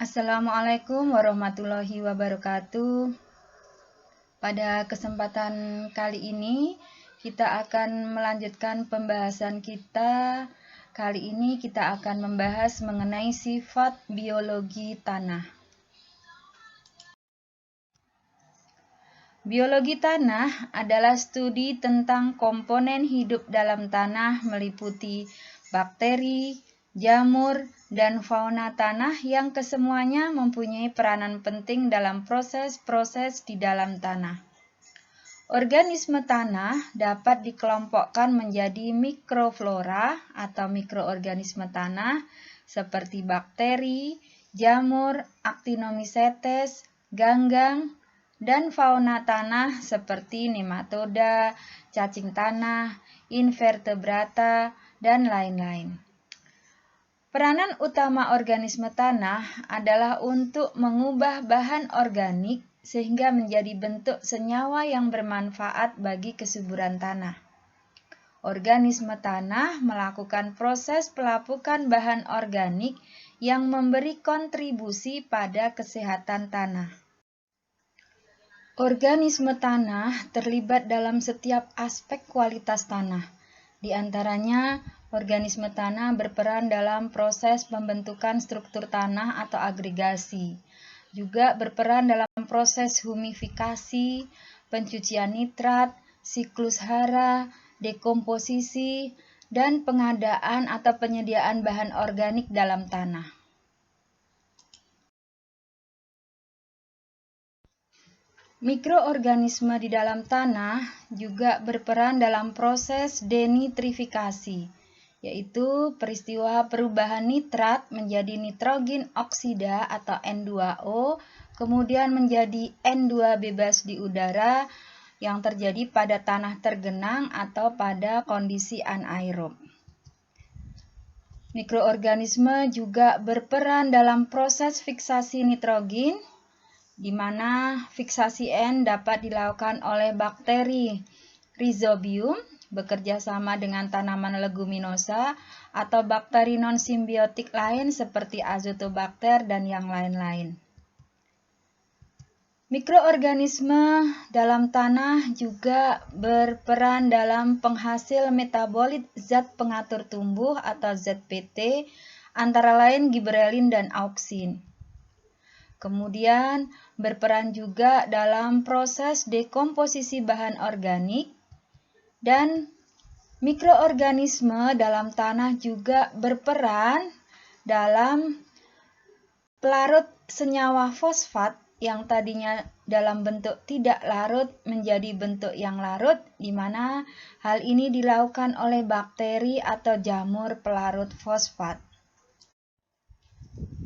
Assalamualaikum warahmatullahi wabarakatuh. Pada kesempatan kali ini kita akan melanjutkan pembahasan kita. Kali ini kita akan membahas mengenai sifat biologi tanah. Biologi tanah adalah studi tentang komponen hidup dalam tanah meliputi bakteri, jamur, dan fauna tanah yang kesemuanya mempunyai peranan penting dalam proses-proses di dalam tanah. Organisme tanah dapat dikelompokkan menjadi mikroflora atau mikroorganisme tanah seperti bakteri, jamur, actinomycetes, ganggang, dan fauna tanah seperti nematoda, cacing tanah, invertebrata, dan lain-lain. Peranan utama organisme tanah adalah untuk mengubah bahan organik sehingga menjadi bentuk senyawa yang bermanfaat bagi kesuburan tanah. Organisme tanah melakukan proses pelapukan bahan organik yang memberi kontribusi pada kesehatan tanah. Organisme tanah terlibat dalam setiap aspek kualitas tanah. Di antaranya, organisme tanah berperan dalam proses pembentukan struktur tanah atau agregasi. Juga berperan dalam proses humifikasi, pencucian nitrat, siklus hara, dekomposisi, dan pengadaan atau penyediaan bahan organik dalam tanah. Mikroorganisme di dalam tanah juga berperan dalam proses denitrifikasi, yaitu peristiwa perubahan nitrat menjadi nitrogen oksida atau N2O, kemudian menjadi N2 bebas di udara yang terjadi pada tanah tergenang atau pada kondisi anaerob. Mikroorganisme juga berperan dalam proses fiksasi nitrogen, di mana fiksasi N dapat dilakukan oleh bakteri Rhizobium bekerja sama dengan tanaman leguminosa atau bakteri non-simbiotik lain seperti Azotobacter dan yang lain-lain. Mikroorganisme dalam tanah juga berperan dalam penghasil metabolit zat pengatur tumbuh atau ZPT, antara lain giberelin dan auksin. Kemudian berperan juga dalam proses dekomposisi bahan organik, dan mikroorganisme dalam tanah juga berperan dalam pelarut senyawa fosfat yang tadinya dalam bentuk tidak larut menjadi bentuk yang larut, di mana hal ini dilakukan oleh bakteri atau jamur pelarut fosfat.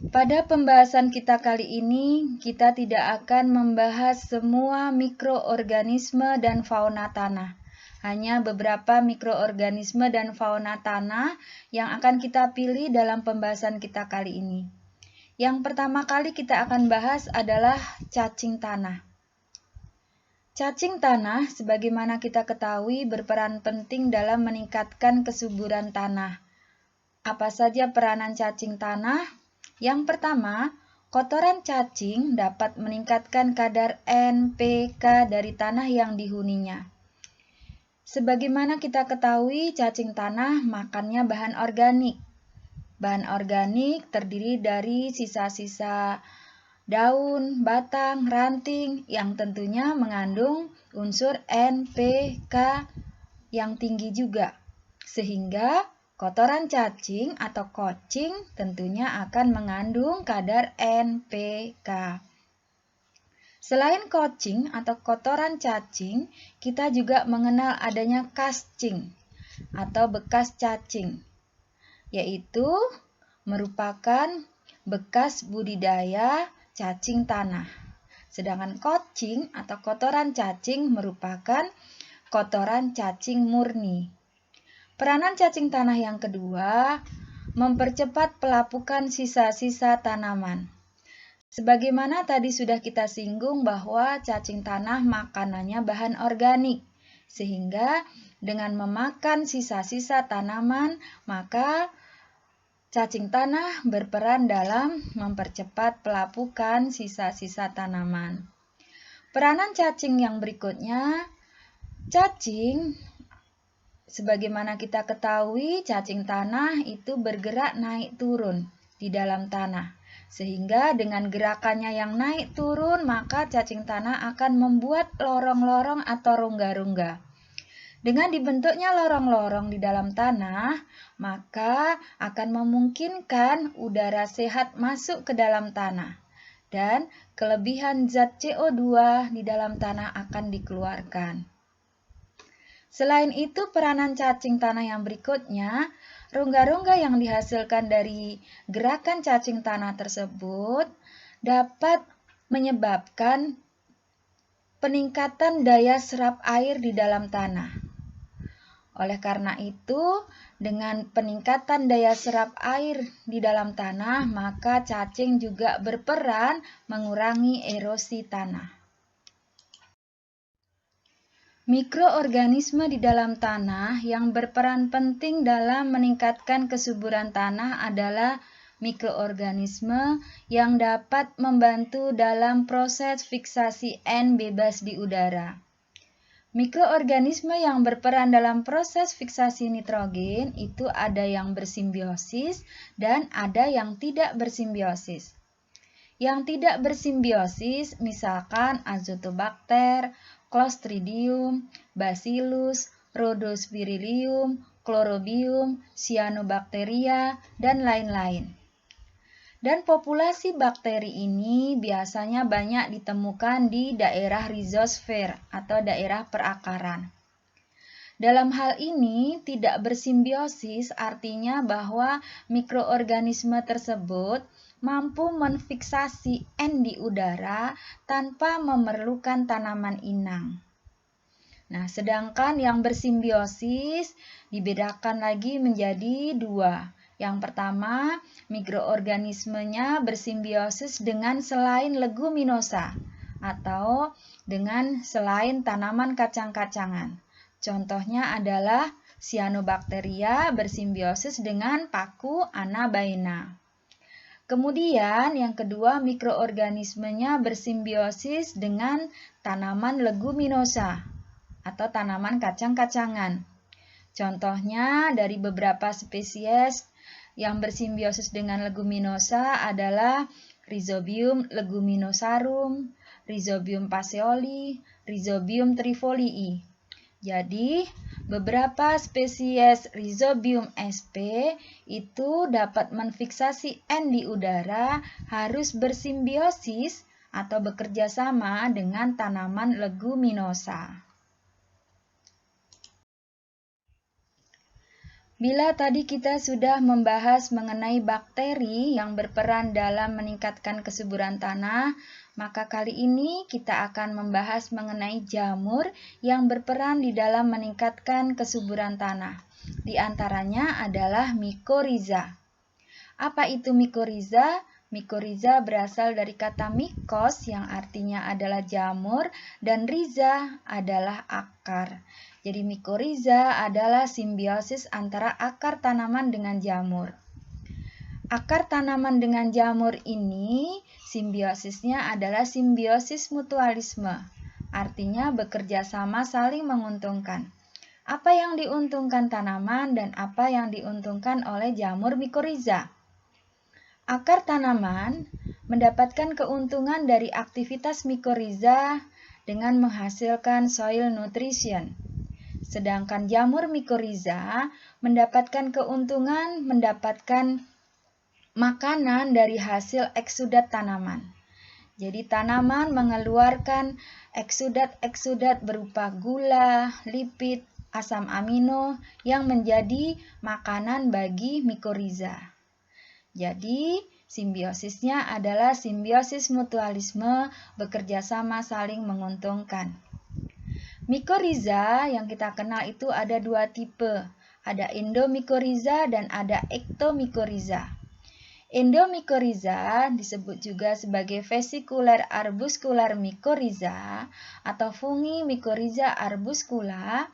Pada pembahasan kita kali ini, kita tidak akan membahas semua mikroorganisme dan fauna tanah. Hanya beberapa mikroorganisme dan fauna tanah yang akan kita pilih dalam pembahasan kita kali ini. Yang pertama kali kita akan bahas adalah cacing tanah. Cacing tanah, sebagaimana kita ketahui, berperan penting dalam meningkatkan kesuburan tanah. Apa saja peranan cacing tanah? Yang pertama, kotoran cacing dapat meningkatkan kadar NPK dari tanah yang dihuninya. Sebagaimana kita ketahui, cacing tanah makannya bahan organik. Bahan organik terdiri dari sisa-sisa daun, batang, ranting yang tentunya mengandung unsur NPK yang tinggi juga. Sehingga kotoran cacing atau kocing tentunya akan mengandung kadar NPK. Selain kocing atau kotoran cacing, kita juga mengenal adanya kascing atau bekas cacing, yaitu merupakan bekas budidaya cacing tanah. Sedangkan kocing atau kotoran cacing merupakan kotoran cacing murni. Peranan cacing tanah yang kedua, mempercepat pelapukan sisa-sisa tanaman. Sebagaimana tadi sudah kita singgung bahwa cacing tanah makanannya bahan organik, sehingga dengan memakan sisa-sisa tanaman, maka Cacing tanah berperan dalam mempercepat pelapukan sisa-sisa tanaman. Peranan cacing yang berikutnya, cacing, sebagaimana kita ketahui, cacing tanah itu bergerak naik turun di dalam tanah. Sehingga dengan gerakannya yang naik turun, maka cacing tanah akan membuat lorong-lorong atau rongga-rongga. Dengan dibentuknya lorong-lorong di dalam tanah, maka akan memungkinkan udara sehat masuk ke dalam tanah dan kelebihan zat CO2 di dalam tanah akan dikeluarkan. Selain itu, peranan cacing tanah yang berikutnya, rongga-rongga yang dihasilkan dari gerakan cacing tanah tersebut dapat menyebabkan peningkatan daya serap air di dalam tanah. Oleh karena itu, dengan peningkatan daya serap air di dalam tanah, maka cacing juga berperan mengurangi erosi tanah. Mikroorganisme di dalam tanah yang berperan penting dalam meningkatkan kesuburan tanah adalah mikroorganisme yang dapat membantu dalam proses fiksasi N bebas di udara. Mikroorganisme yang berperan dalam proses fiksasi nitrogen itu ada yang bersimbiosis dan ada yang tidak bersimbiosis. Yang tidak bersimbiosis misalkan Azotobacter, Clostridium, Bacillus, Rhodospirillum, Chlorobium, Cyanobacteria, dan lain-lain. Dan populasi bakteri ini biasanya banyak ditemukan di daerah rhizosfer atau daerah perakaran. Dalam hal ini, tidak bersimbiosis artinya bahwa mikroorganisme tersebut mampu menfiksasi N di udara tanpa memerlukan tanaman inang. Nah, sedangkan yang bersimbiosis dibedakan lagi menjadi dua. Yang pertama, mikroorganismenya bersimbiosis dengan selain leguminosa atau dengan selain tanaman kacang-kacangan. Contohnya adalah Cyanobacteria bersimbiosis dengan paku Anabaena. Kemudian yang kedua, mikroorganismenya bersimbiosis dengan tanaman leguminosa atau tanaman kacang-kacangan. Contohnya dari beberapa spesies yang bersimbiosis dengan leguminosa adalah Rhizobium leguminosarum, Rhizobium passeoli, Rhizobium trifolii. Jadi, beberapa spesies Rhizobium sp itu dapat menfiksasi N di udara harus bersimbiosis atau bekerja sama dengan tanaman leguminosa. Bila tadi kita sudah membahas mengenai bakteri yang berperan dalam meningkatkan kesuburan tanah, maka kali ini kita akan membahas mengenai jamur yang berperan di dalam meningkatkan kesuburan tanah. Di antaranya adalah mikoriza. Apa itu mikoriza? Mikoriza berasal dari kata mikos yang artinya adalah jamur dan riza adalah akar. Jadi mikoriza adalah simbiosis antara akar tanaman dengan jamur. Akar tanaman dengan jamur ini simbiosisnya adalah simbiosis mutualisme. Artinya bekerja sama saling menguntungkan. Apa yang diuntungkan tanaman dan apa yang diuntungkan oleh jamur mikoriza? Akar tanaman mendapatkan keuntungan dari aktivitas mikoriza dengan menghasilkan soil nutrition. Sedangkan jamur mikoriza mendapatkan keuntungan mendapatkan makanan dari hasil eksudat tanaman. Jadi tanaman mengeluarkan eksudat-eksudat berupa gula, lipid, asam amino yang menjadi makanan bagi mikoriza. Jadi simbiosisnya adalah simbiosis mutualisme, bekerja sama saling menguntungkan. Mikoriza yang kita kenal itu ada dua tipe, ada endomikoriza dan ada ektomikoriza. Endomikoriza disebut juga sebagai vesicular arbuscular mycorrhiza atau fungi mycorrhiza arbuscula.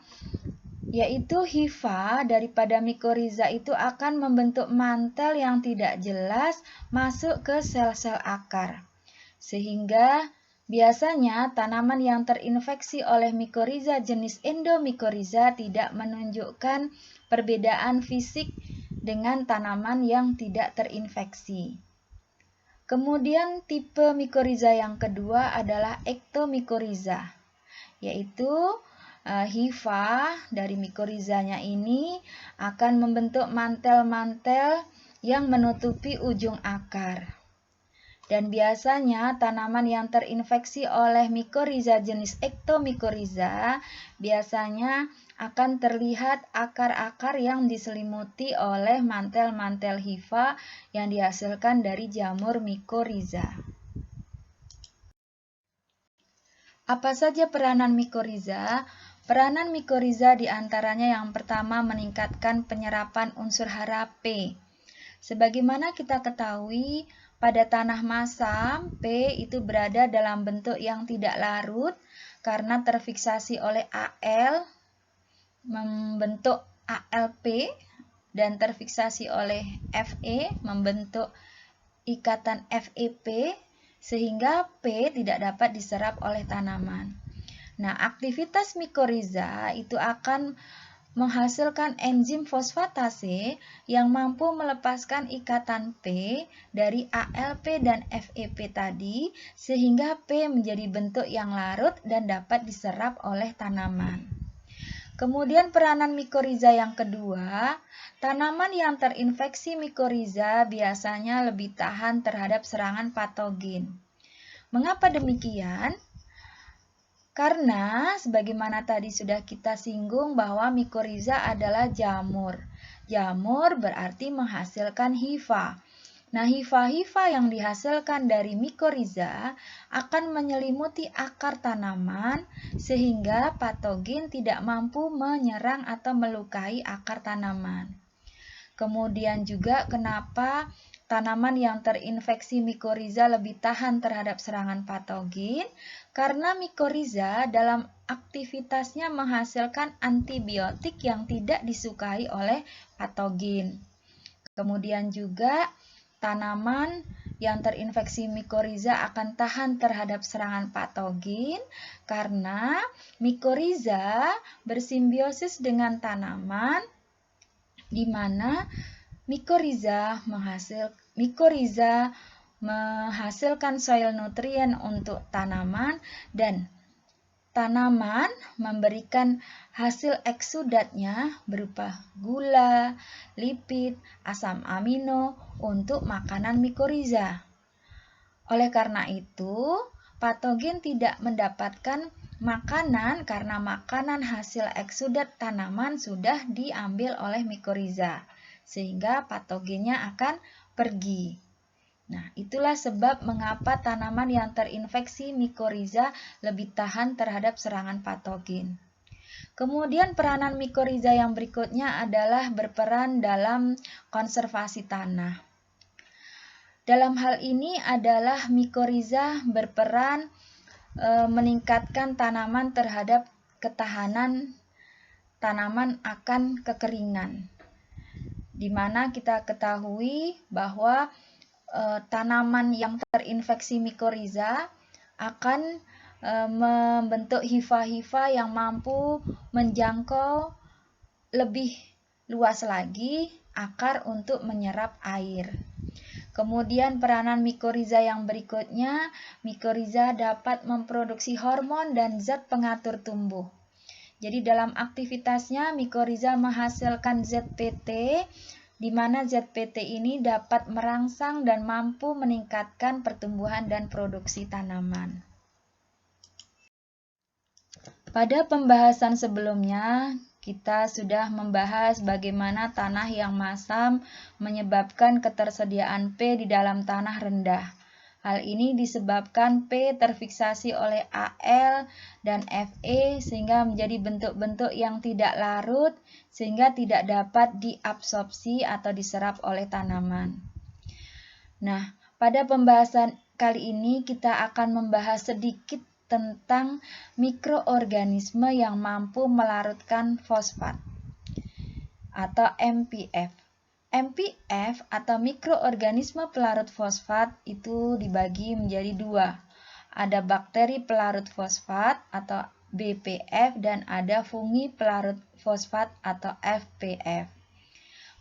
yaitu hifa daripada mikoriza itu akan membentuk mantel yang tidak jelas masuk ke sel-sel akar. Sehingga biasanya tanaman yang terinfeksi oleh mikoriza jenis endomikoriza tidak menunjukkan perbedaan fisik dengan tanaman yang tidak terinfeksi. Kemudian tipe mikoriza yang kedua adalah ektomikoriza, yaitu hifa dari mikorizanya ini akan membentuk mantel-mantel yang menutupi ujung akar. Dan biasanya tanaman yang terinfeksi oleh mikoriza jenis ektomikoriza biasanya akan terlihat akar-akar yang diselimuti oleh mantel-mantel hifa yang dihasilkan dari jamur mikoriza. Apa saja peranan mikoriza? Peranan mikoriza diantaranya yang pertama meningkatkan penyerapan unsur hara P. Sebagaimana kita ketahui, pada tanah masam, P itu berada dalam bentuk yang tidak larut karena terfiksasi oleh Al, membentuk AlP, dan terfiksasi oleh Fe, membentuk ikatan FeP, sehingga P tidak dapat diserap oleh tanaman. Nah, aktivitas mikoriza itu akan menghasilkan enzim fosfatase yang mampu melepaskan ikatan P dari AlP dan FeP tadi, sehingga P menjadi bentuk yang larut dan dapat diserap oleh tanaman. Kemudian peranan mikoriza yang kedua, tanaman yang terinfeksi mikoriza biasanya lebih tahan terhadap serangan patogen. Mengapa demikian? Karena sebagaimana tadi sudah kita singgung bahwa mikoriza adalah jamur. Jamur berarti menghasilkan hifa. Nah, hifa-hifa yang dihasilkan dari mikoriza akan menyelimuti akar tanaman sehingga patogen tidak mampu menyerang atau melukai akar tanaman. Kemudian juga kenapa tanaman yang terinfeksi mikoriza lebih tahan terhadap serangan patogen? Karena mikoriza dalam aktivitasnya menghasilkan antibiotik yang tidak disukai oleh patogen. Kemudian juga tanaman yang terinfeksi mikoriza akan tahan terhadap serangan patogen karena mikoriza bersimbiosis dengan tanaman di mana mikoriza menghasilkan soil nutrien untuk tanaman dan tanaman memberikan hasil eksudatnya berupa gula, lipid, asam amino untuk makanan mikoriza. Oleh karena itu, patogen tidak mendapatkan makanan karena makanan hasil eksudat tanaman sudah diambil oleh mikoriza, sehingga patogennya akan pergi. Nah, itulah sebab mengapa tanaman yang terinfeksi mikoriza lebih tahan terhadap serangan patogen. Kemudian peranan mikoriza yang berikutnya adalah berperan dalam konservasi tanah. Dalam hal ini adalah mikoriza berperan meningkatkan tanaman terhadap ketahanan tanaman akan kekeringan. Di mana kita ketahui bahwa tanaman yang terinfeksi mikoriza akan membentuk hifa-hifa yang mampu menjangkau lebih luas lagi akar untuk menyerap air. Kemudian peranan mikoriza yang berikutnya, mikoriza dapat memproduksi hormon dan zat pengatur tumbuh. Jadi dalam aktivitasnya mikoriza menghasilkan ZPT, di mana ZPT ini dapat merangsang dan mampu meningkatkan pertumbuhan dan produksi tanaman. Pada pembahasan sebelumnya, kita sudah membahas bagaimana tanah yang masam menyebabkan ketersediaan P di dalam tanah rendah. Hal ini disebabkan P terfiksasi oleh Al dan Fe sehingga menjadi bentuk-bentuk yang tidak larut sehingga tidak dapat diabsorpsi atau diserap oleh tanaman. Nah, pada pembahasan kali ini kita akan membahas sedikit tentang mikroorganisme yang mampu melarutkan fosfat atau MPF. MPF atau mikroorganisme pelarut fosfat itu dibagi menjadi dua. Ada bakteri pelarut fosfat atau BPF dan ada fungi pelarut fosfat atau FPF.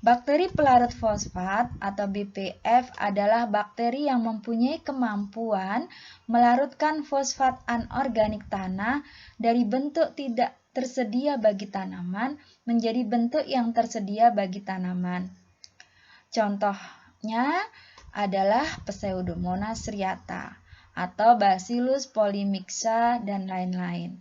Bakteri pelarut fosfat atau BPF adalah bakteri yang mempunyai kemampuan melarutkan fosfat anorganik tanah dari bentuk tidak tersedia bagi tanaman menjadi bentuk yang tersedia bagi tanaman. Contohnya adalah Pseudomonas striata atau Bacillus polymixa dan lain-lain.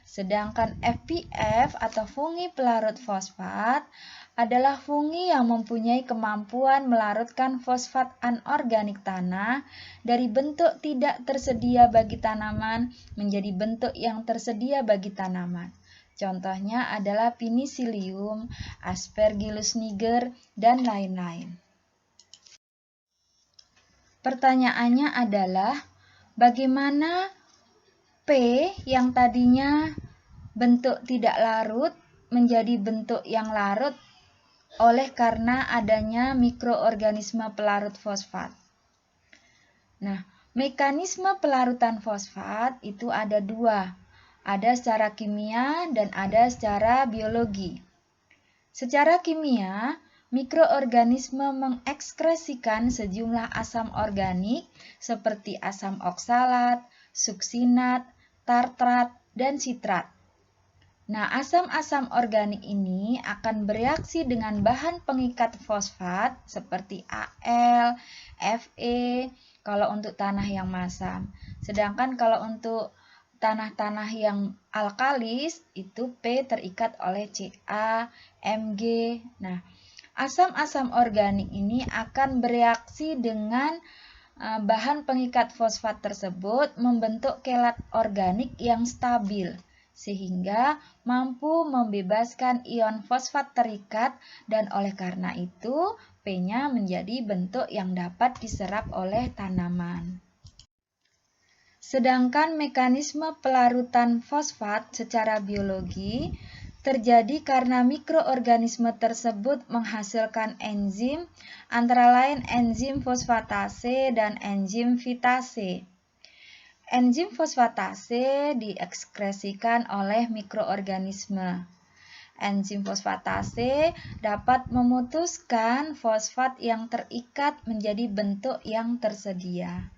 Sedangkan FPF atau fungi pelarut fosfat adalah fungi yang mempunyai kemampuan melarutkan fosfat anorganik tanah dari bentuk tidak tersedia bagi tanaman menjadi bentuk yang tersedia bagi tanaman. Contohnya adalah Penicillium, Aspergillus niger, dan lain-lain. Pertanyaannya adalah, bagaimana P yang tadinya bentuk tidak larut menjadi bentuk yang larut oleh karena adanya mikroorganisme pelarut fosfat. Nah, mekanisme pelarutan fosfat itu ada dua. Ada secara kimia dan ada secara biologi. Secara kimia, mikroorganisme mengekskresikan sejumlah asam organik seperti asam oksalat, suksinat, tartrat, dan sitrat. Nah, asam-asam organik ini akan bereaksi dengan bahan pengikat fosfat seperti Al, Fe kalau untuk tanah yang masam. Sedangkan kalau untuk tanah-tanah yang alkalis itu P terikat oleh Ca, Mg. Nah, asam-asam organik ini akan bereaksi dengan bahan pengikat fosfat tersebut membentuk kelat organik yang stabil, sehingga mampu membebaskan ion fosfat terikat dan oleh karena itu P-nya menjadi bentuk yang dapat diserap oleh tanaman. Sedangkan mekanisme pelarutan fosfat secara biologi terjadi karena mikroorganisme tersebut menghasilkan enzim, antara lain enzim fosfatase dan enzim fitase. Enzim fosfatase diekskresikan oleh mikroorganisme. Enzim fosfatase dapat memutuskan fosfat yang terikat menjadi bentuk yang tersedia.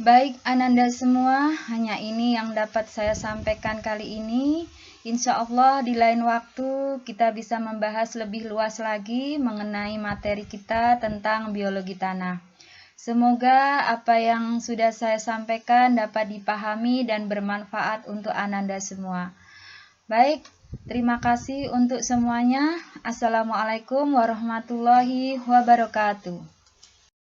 Baik Ananda semua, hanya ini yang dapat saya sampaikan kali ini. Insya Allah di lain waktu kita bisa membahas lebih luas lagi mengenai materi kita tentang biologi tanah. Semoga apa yang sudah saya sampaikan dapat dipahami dan bermanfaat untuk Ananda semua. Baik, terima kasih untuk semuanya. Assalamualaikum warahmatullahi wabarakatuh.